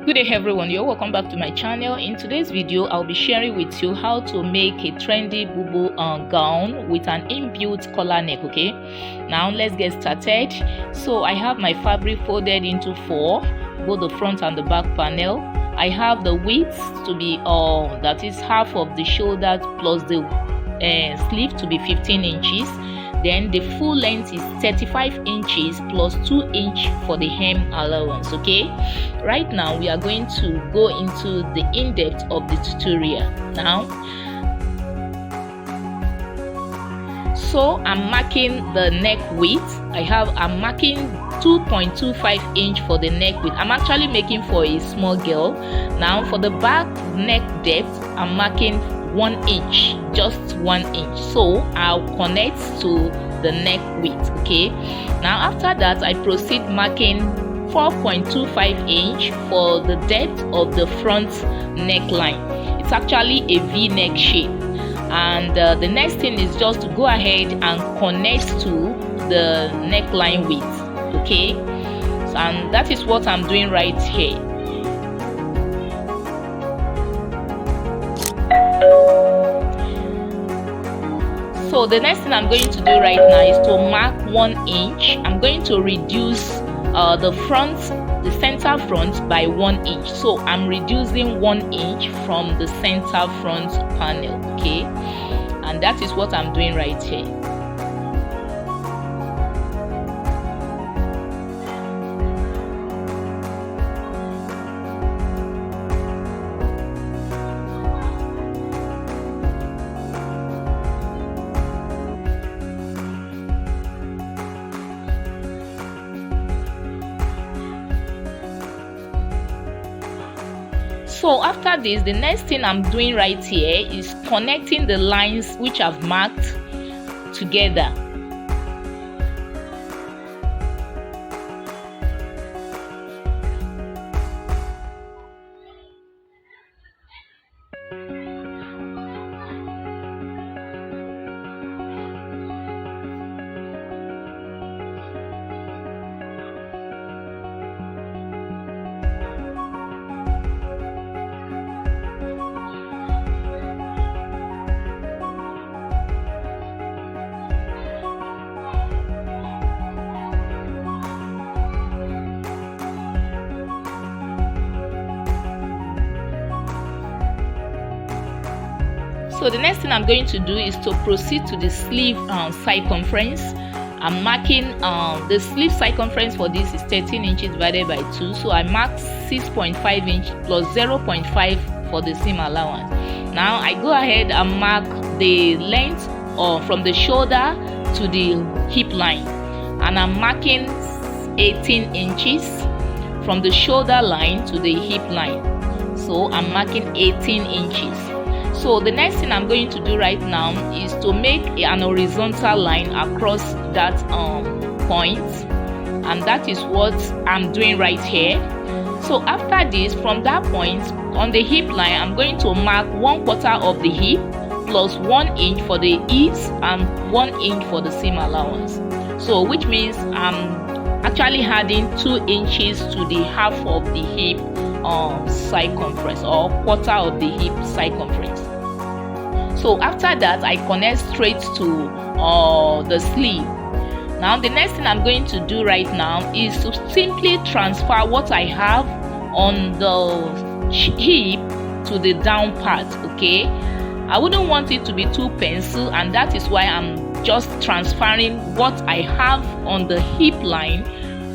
Good day everyone, you're welcome back to my channel. In today's video I'll be sharing with you how to make a trendy bubu gown with an inbuilt collar neck. Okay, now let's get started. So I have my fabric folded into 4, both the front and the back panel. I have the width to be that is half of the shoulder plus the sleeve to be 15 inches. Then the full length is 35 inches plus 2 inch for the hem allowance. Okay, right now we are going to go into the in-depth of the tutorial now. So I'm marking the neck width. I'm marking 2.25 inch for the neck width. I'm actually making for a small girl. Now for the back neck depth, I'm marking 1 inch, just 1 inch. So I'll connect to the neck width. Okay, now after that I proceed marking 4.25 inch for the depth of the front neckline. It's actually a V-neck shape, and the next thing is just to go ahead and connect to the neckline width. Okay, and that is what I'm doing right here. So the next thing I'm going to do right now is to mark 1 inch. I'm going to reduce the center front by 1 inch. So I'm reducing 1 inch from the center front panel. Okay, and that is what I'm doing right here. So after this, the next thing I'm doing right here is connecting the lines which I've marked together. So the next thing I'm going to do is to proceed to the sleeve circumference. I'm marking the sleeve circumference for this is 13 inches divided by 2. So I marked 6.5 inch plus 0.5 for the seam allowance. Now I go ahead and mark the length from the shoulder to the hip line, and I'm marking 18 inches from the shoulder line to the hip line. So I'm marking 18 inches. So the next thing I'm going to do right now is to make an horizontal line across that point, and that is what I'm doing right here. So after this, from that point on the hip line, I'm going to mark 1/4 of the hip plus 1 inch for the ease and 1 inch for the seam allowance. So which means I'm actually adding 2 inches to the half of the hip circumference, or 1/4 of the hip circumference. So after that, I connect straight to the sleeve. Now the next thing I'm going to do right now is to simply transfer what I have on the hip to the down part. Okay, I wouldn't want it to be too pencil, and that is why I'm just transferring what I have on the hip line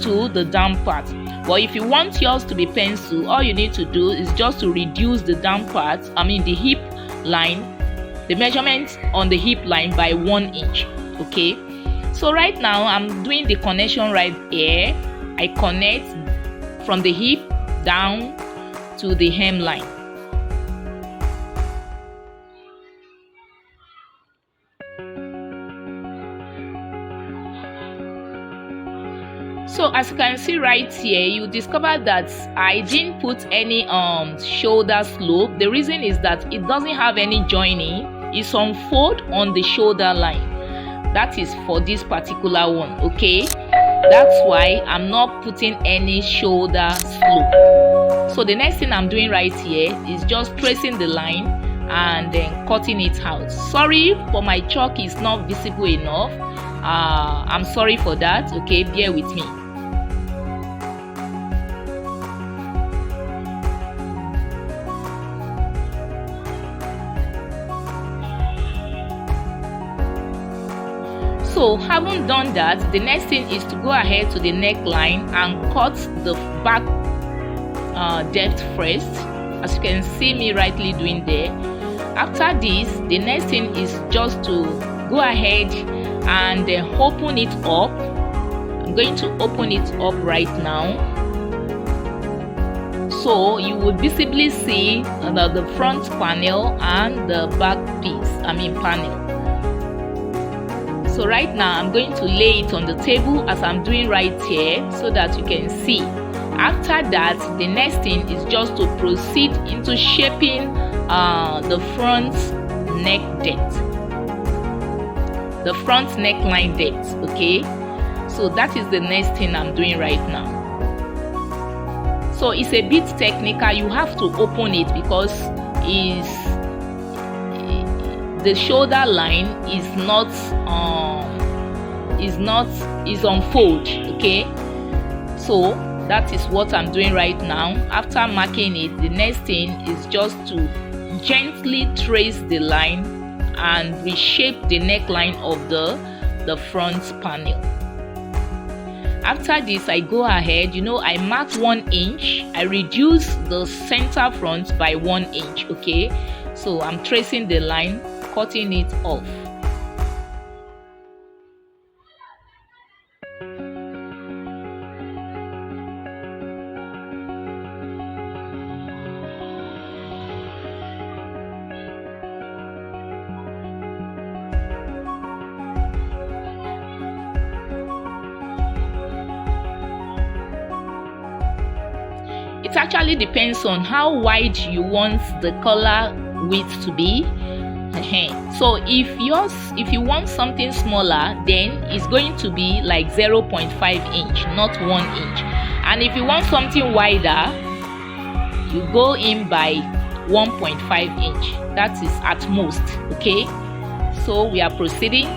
to the down part. But if you want yours to be pencil, all you need to do is just to reduce the down part, the hip line, the measurement on the hip line by 1 inch. Okay, so right now I'm doing the connection right here. I connect from the hip down to the hemline. So as you can see right here, you discover that I didn't put any shoulder slope. The reason is that it doesn't have any joining. It's unfold on the shoulder line. That is for this particular one. Okay, That's why I'm not putting any shoulder slope. So the next thing I'm doing right here is just tracing the line and then cutting it out. Sorry for my chalk is not visible enough. I'm sorry for that. Okay, bear with me. So having done that, the next thing is to go ahead to the neckline and cut the back depth first, as you can see me rightly doing there. After this, the next thing is just to go ahead and open it up. I'm going to open it up right now, so you will visibly see the front panel and the back panel. So right now I'm going to lay it on the table as I'm doing right here, so that you can see. After that, the next thing is just to proceed into shaping the front neck depth, the front neckline depth. Okay, so that is the next thing I'm doing right now. So it's a bit technical. You have to open it because the shoulder line is unfold. Okay, so that is what I'm doing right now. After marking it, the next thing is just to gently trace the line and reshape the neckline of the front panel. After this, I go ahead, I marked 1 inch. I reduce the center front by 1 inch. Okay, so I'm tracing the line, cutting it off. It actually depends on how wide you want the collar width to be. So if you want something smaller, then it's going to be like 0.5 inch, not 1 inch. And if you want something wider, you go in by 1.5 inch. That is at most. Okay, so we are proceeding.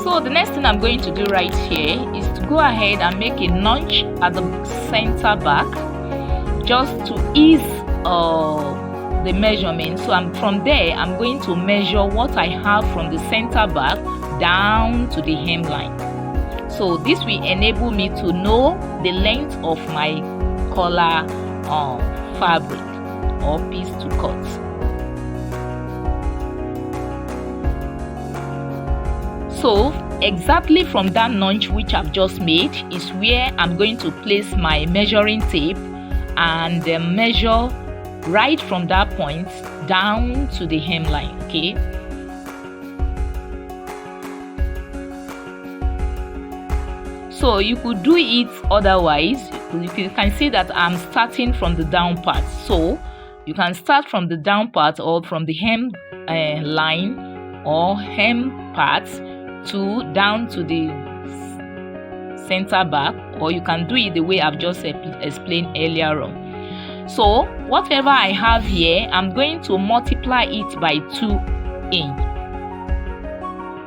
So the next thing I'm going to do right here is to go ahead and make a notch at the center back, just to ease the measurement. So from there I'm going to measure what I have from the center back down to the hemline. So this will enable me to know the length of my collar fabric or piece to cut. So exactly from that notch which I've just made is where I'm going to place my measuring tape and measure right from that point down to the hemline. Okay, so you could do it otherwise. You can see that I'm starting from the down part, so you can start from the down part or from the hem line or hem part to down to the center back, or you can do it the way I've just explained earlier on. So whatever I have here, I'm going to multiply it by 2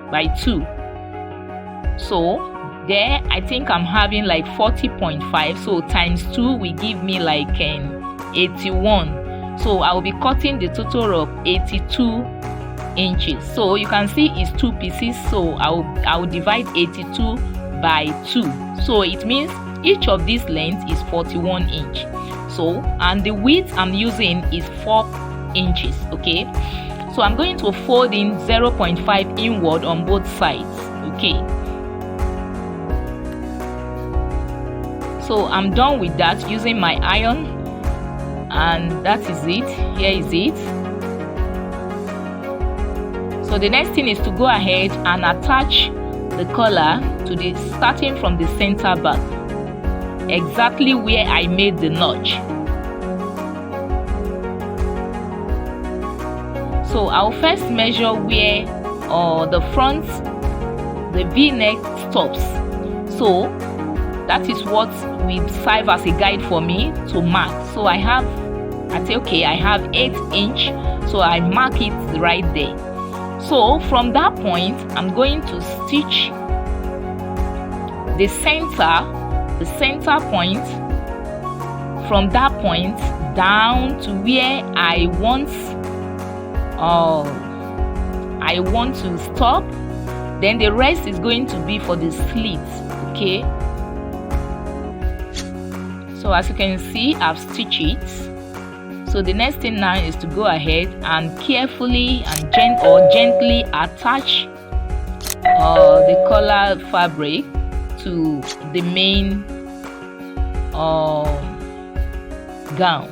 by 2. So there I think I'm having like 40.5, so times 2 will give me like 81. So I will be cutting the total of 82 inches. So you can see it's 2 pieces, so I will divide 82 by 2. So it means each of these lengths is 41 inch. So and the width I'm using is 4 inches. Okay, So I'm going to fold in 0.5 inward on both sides. Okay, so I'm done with that using my iron, and that is it. Here is it. So the next thing is to go ahead and attach the collar to the starting from the center back, exactly where I made the notch. So I'll first measure where the front, the V-neck stops. So that is what will serve as a guide for me to mark. So I say okay, I have 8 inch, so I mark it right there. So from that point, I'm going to stitch the center point, from that point down to where I want to stop. Then the rest is going to be for the slit. Okay, so as you can see, I've stitched it. So the next thing now is to go ahead and carefully and gently attach the collar fabric to the main gown.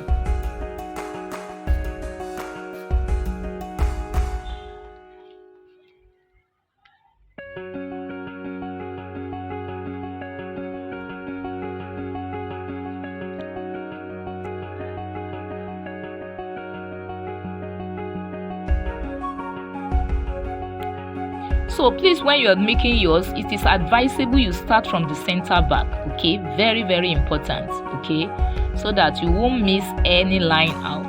So please, when you are making yours, it is advisable you start from the center back. Okay, very, very important. Okay, so that you won't miss any line out.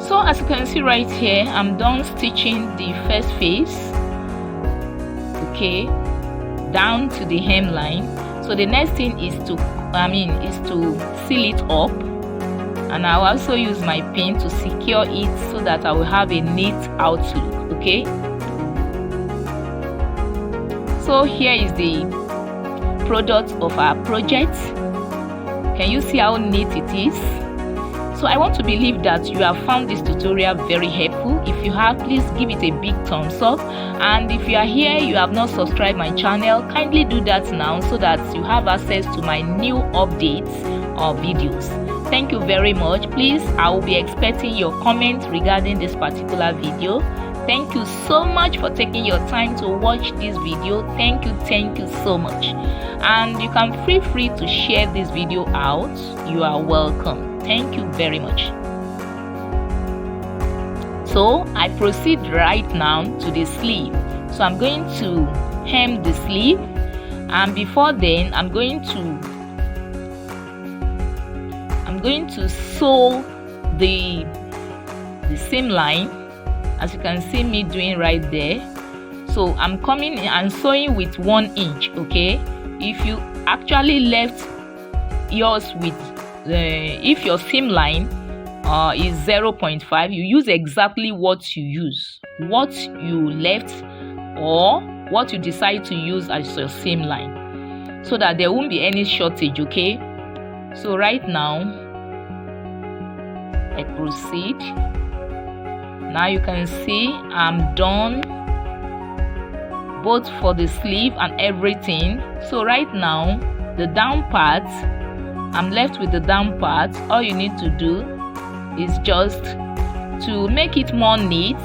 So as you can see right here, I'm done stitching the first face, okay, down to the hemline. So the next thing is to seal it up, and I'll also use my pin to secure it so that I will have a neat outlook. Okay, so here is the product of our project. Can you see how neat it is? So I want to believe that you have found this tutorial very helpful. If you have, please give it a big thumbs up, and if you are here, you have not subscribed my channel, kindly do that now so that you have access to my new updates or videos. Thank you very much. Please, I will be expecting your comments regarding this particular video. Thank you so much for taking your time to watch this video. Thank you so much. And you can feel free to share this video out. You are welcome. Thank you very much. So I proceed right now to the sleeve. So I'm going to hem the sleeve, and before then I'm going to sew the seam line, as you can see me doing right there. So I'm coming in and sewing with 1 inch. Okay, if you actually left yours with if your seam line is 0.5, you use exactly what you left or what you decide to use as your seam line, so that there won't be any shortage. Okay, so right now I proceed. Now you can see I'm done both for the sleeve and everything. So right now the down part, I'm left with the down part. All you need to do is just to make it more neat.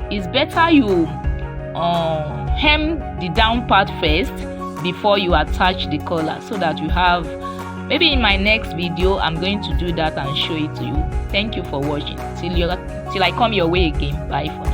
It's better you hem the down part first before you attach the collar, so that you have, maybe in my next video I'm going to do that and show it to you. Thank you for watching. Till I come your way again. Bye for now.